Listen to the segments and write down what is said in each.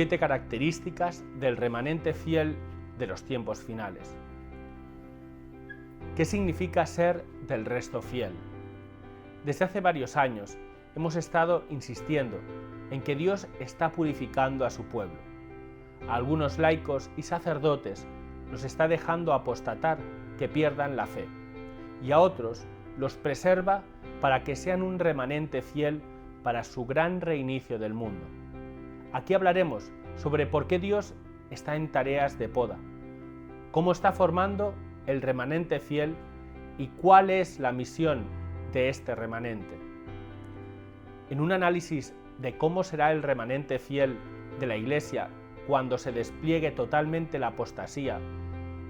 7 características del remanente fiel de los tiempos finales. ¿Qué significa ser del resto fiel? Desde hace varios años hemos estado insistiendo en que Dios está purificando a su pueblo. A algunos laicos y sacerdotes los está dejando apostatar, que pierdan la fe, y a otros los preserva para que sean un remanente fiel para su gran reinicio del mundo. Aquí hablaremos sobre por qué Dios está en tareas de poda, cómo está formando el remanente fiel y cuál es la misión de este remanente. En un análisis de cómo será el remanente fiel de la Iglesia cuando se despliegue totalmente la apostasía,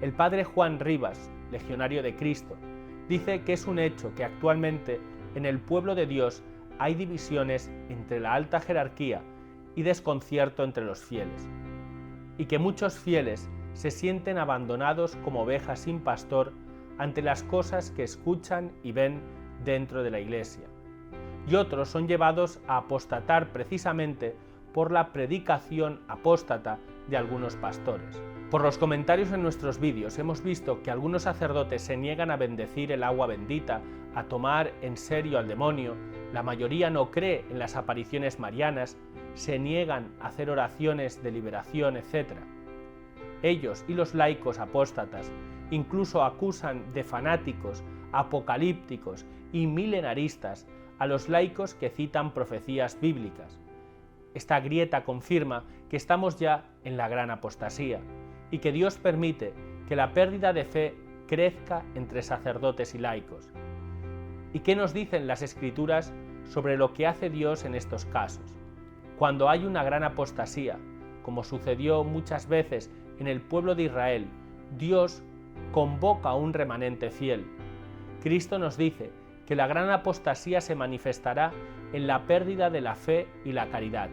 el padre Juan Rivas, legionario de Cristo, dice que es un hecho que actualmente en el pueblo de Dios hay divisiones entre la alta jerarquía y desconcierto entre los fieles, y que muchos fieles se sienten abandonados como ovejas sin pastor ante las cosas que escuchan y ven dentro de la Iglesia, y otros son llevados a apostatar precisamente por la predicación apóstata de algunos pastores. Por los comentarios en nuestros vídeos hemos visto que algunos sacerdotes se niegan a bendecir el agua bendita, a tomar en serio al demonio, la mayoría no cree en las apariciones marianas, se niegan a hacer oraciones de liberación, etc. Ellos y los laicos apóstatas incluso acusan de fanáticos, apocalípticos y milenaristas a los laicos que citan profecías bíblicas. Esta grieta confirma que estamos ya en la gran apostasía y que Dios permite que la pérdida de fe crezca entre sacerdotes y laicos. ¿Y qué nos dicen las Escrituras sobre lo que hace Dios en estos casos? Cuando hay una gran apostasía, como sucedió muchas veces en el pueblo de Israel, Dios convoca a un remanente fiel. Cristo nos dice que la gran apostasía se manifestará en la pérdida de la fe y la caridad.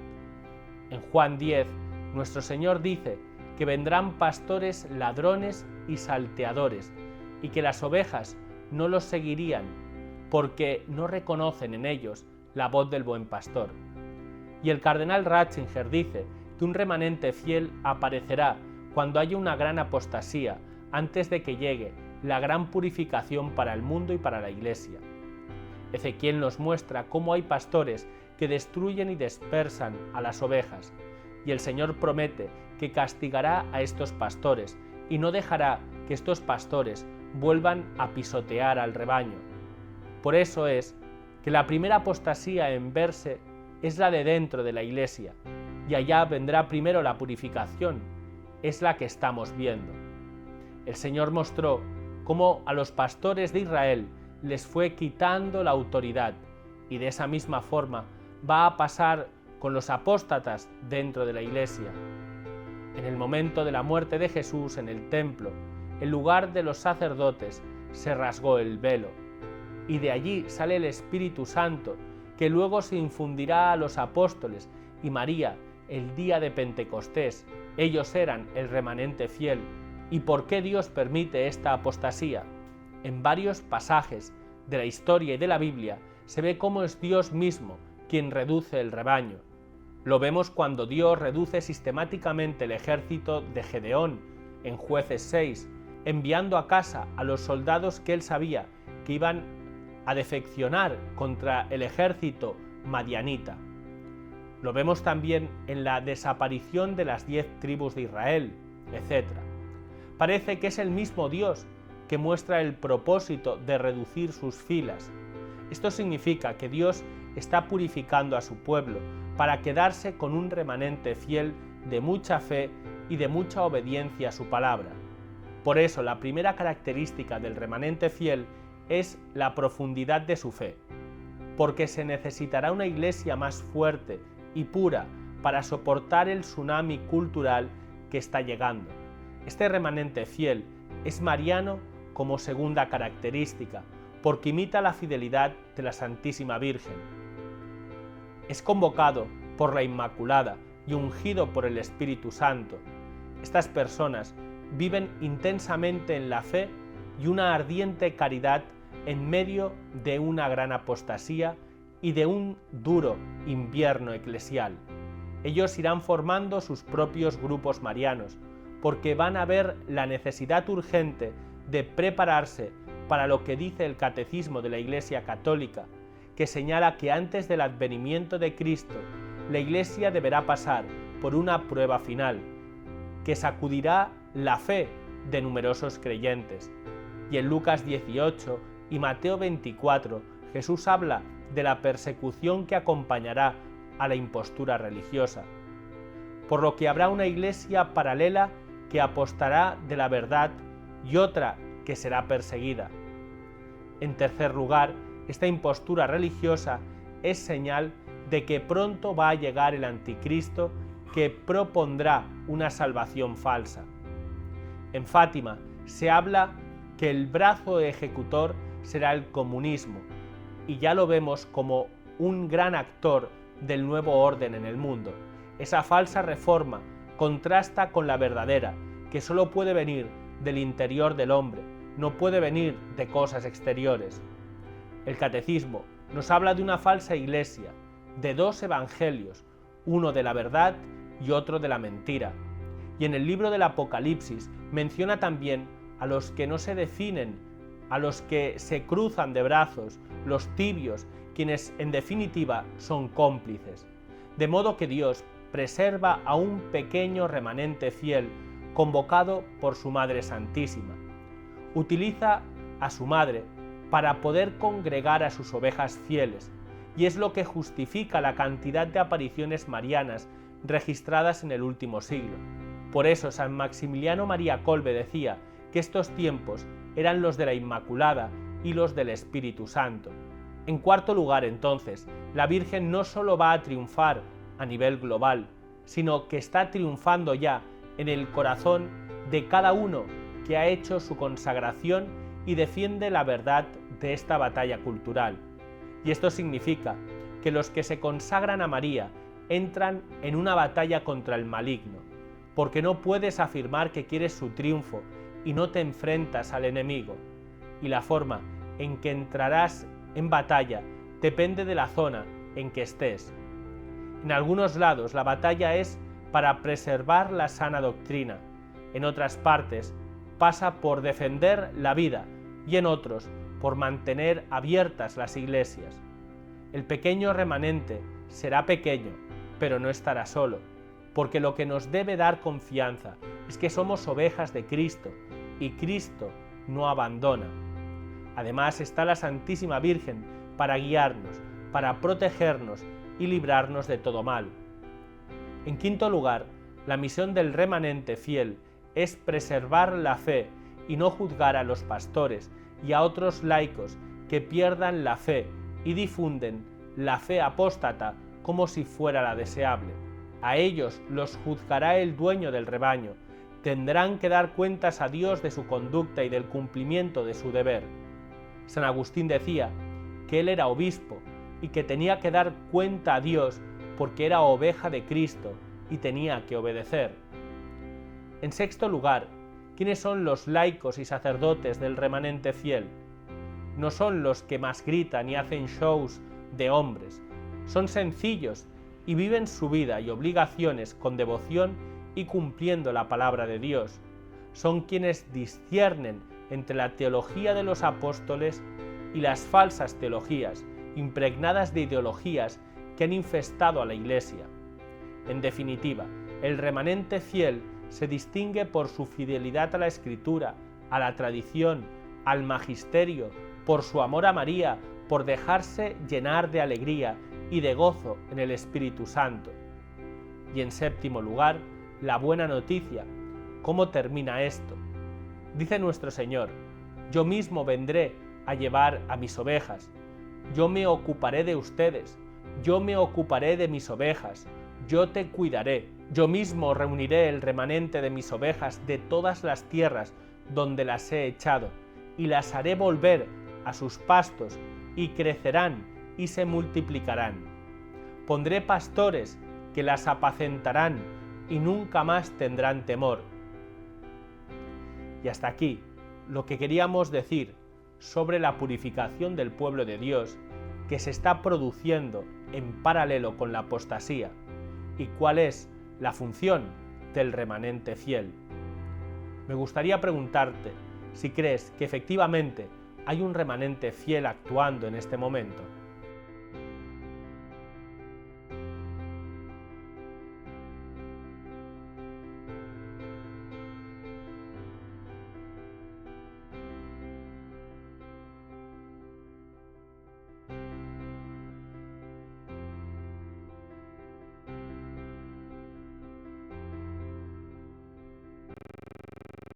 En Juan 10, nuestro Señor dice que vendrán pastores ladrones y salteadores, y que las ovejas no los seguirían, porque no reconocen en ellos la voz del buen pastor. Y el cardenal Ratzinger dice que un remanente fiel aparecerá cuando haya una gran apostasía, antes de que llegue la gran purificación para el mundo y para la Iglesia. Ezequiel nos muestra cómo hay pastores que destruyen y dispersan a las ovejas, y el Señor promete que castigará a estos pastores y no dejará que estos pastores vuelvan a pisotear al rebaño. Por eso es que la primera apostasía en verse es la de dentro de la Iglesia, y allá vendrá primero la purificación, es la que estamos viendo. El Señor mostró cómo a los pastores de Israel les fue quitando la autoridad, y de esa misma forma va a pasar con los apóstatas dentro de la Iglesia. En el momento de la muerte de Jesús en el templo, en lugar de los sacerdotes, se rasgó el velo, y de allí sale el Espíritu Santo, que luego se infundirá a los apóstoles y María el día de Pentecostés. Ellos eran el remanente fiel. ¿Y por qué Dios permite esta apostasía? En varios pasajes de la historia y de la Biblia se ve cómo es Dios mismo quien reduce el rebaño. Lo vemos cuando Dios reduce sistemáticamente el ejército de Gedeón en Jueces 6, enviando a casa a los soldados que él sabía que iban a defeccionar contra el ejército madianita. Lo vemos también en la desaparición de las 10 tribus de Israel, etc. Parece que es el mismo Dios que muestra el propósito de reducir sus filas. Esto significa que Dios está purificando a su pueblo para quedarse con un remanente fiel de mucha fe y de mucha obediencia a su palabra. Por eso, la primera característica del remanente fiel es la profundidad de su fe, porque se necesitará una iglesia más fuerte y pura para soportar el tsunami cultural que está llegando. Este remanente fiel es mariano como segunda característica, porque imita la fidelidad de la Santísima Virgen. Es convocado por la Inmaculada y ungido por el Espíritu Santo. Estas personas viven intensamente en la fe y una ardiente caridad en medio de una gran apostasía y de un duro invierno eclesial. Ellos irán formando sus propios grupos marianos, porque van a ver la necesidad urgente de prepararse para lo que dice el Catecismo de la Iglesia Católica, que señala que antes del advenimiento de Cristo, la Iglesia deberá pasar por una prueba final, que sacudirá la fe de numerosos creyentes. Y en Lucas 18 y Mateo 24, Jesús habla de la persecución que acompañará a la impostura religiosa, por lo que habrá una iglesia paralela que apostará de la verdad y otra que será perseguida. En tercer lugar, esta impostura religiosa es señal de que pronto va a llegar el anticristo que propondrá una salvación falsa. En Fátima se habla que el brazo ejecutor será el comunismo, y ya lo vemos como un gran actor del nuevo orden en el mundo. Esa falsa reforma contrasta con la verdadera, que solo puede venir del interior del hombre, no puede venir de cosas exteriores. El Catecismo nos habla de una falsa iglesia, de dos evangelios, uno de la verdad y otro de la mentira. Y en el libro del Apocalipsis menciona también a los que no se definen, a los que se cruzan de brazos, los tibios, quienes en definitiva son cómplices. De modo que Dios preserva a un pequeño remanente fiel convocado por su Madre Santísima. Utiliza a su Madre para poder congregar a sus ovejas fieles, y es lo que justifica la cantidad de apariciones marianas registradas en el último siglo. Por eso San Maximiliano María Kolbe decía que estos tiempos eran los de la Inmaculada y los del Espíritu Santo. En cuarto lugar, entonces, la Virgen no solo va a triunfar a nivel global, sino que está triunfando ya en el corazón de cada uno que ha hecho su consagración y defiende la verdad de esta batalla cultural. Y esto significa que los que se consagran a María entran en una batalla contra el maligno, porque no puedes afirmar que quieres su triunfo y no te enfrentas al enemigo. Y la forma en que entrarás en batalla depende de la zona en que estés. En algunos lados la batalla es para preservar la sana doctrina, en otras partes pasa por defender la vida y en otros por mantener abiertas las iglesias. El pequeño remanente será pequeño, pero no estará solo, porque lo que nos debe dar confianza es que somos ovejas de Cristo y Cristo no abandona. Además está la Santísima Virgen para guiarnos, para protegernos y librarnos de todo mal. En quinto lugar, la misión del remanente fiel es preservar la fe y no juzgar a los pastores y a otros laicos que pierdan la fe y difunden la fe apóstata como si fuera la deseable. A ellos los juzgará el dueño del rebaño. Tendrán que dar cuentas a Dios de su conducta y del cumplimiento de su deber. San Agustín decía que él era obispo y que tenía que dar cuenta a Dios porque era oveja de Cristo y tenía que obedecer. En sexto lugar, ¿quiénes son los laicos y sacerdotes del remanente fiel? No son los que más gritan y hacen shows de hombres, son sencillos y viven su vida y obligaciones con devoción y cumpliendo la palabra de Dios. Son quienes disciernen entre la teología de los apóstoles y las falsas teologías, impregnadas de ideologías que han infestado a la Iglesia. En definitiva, el remanente fiel se distingue por su fidelidad a la Escritura, a la tradición, al magisterio, por su amor a María, por dejarse llenar de alegría y de gozo en el Espíritu Santo. Y en séptimo lugar, la buena noticia. ¿Cómo termina esto? Dice nuestro Señor: yo mismo vendré a llevar a mis ovejas, yo me ocuparé de ustedes, yo me ocuparé de mis ovejas, yo te cuidaré, yo mismo reuniré el remanente de mis ovejas de todas las tierras donde las he echado, y las haré volver a sus pastos, y crecerán y se multiplicarán. Pondré pastores que las apacentarán y nunca más tendrán temor. Y hasta aquí lo que queríamos decir sobre la purificación del pueblo de Dios que se está produciendo en paralelo con la apostasía. y cuál es la función del remanente fiel. Me gustaría preguntarte si crees que efectivamente hay un remanente fiel actuando en este momento.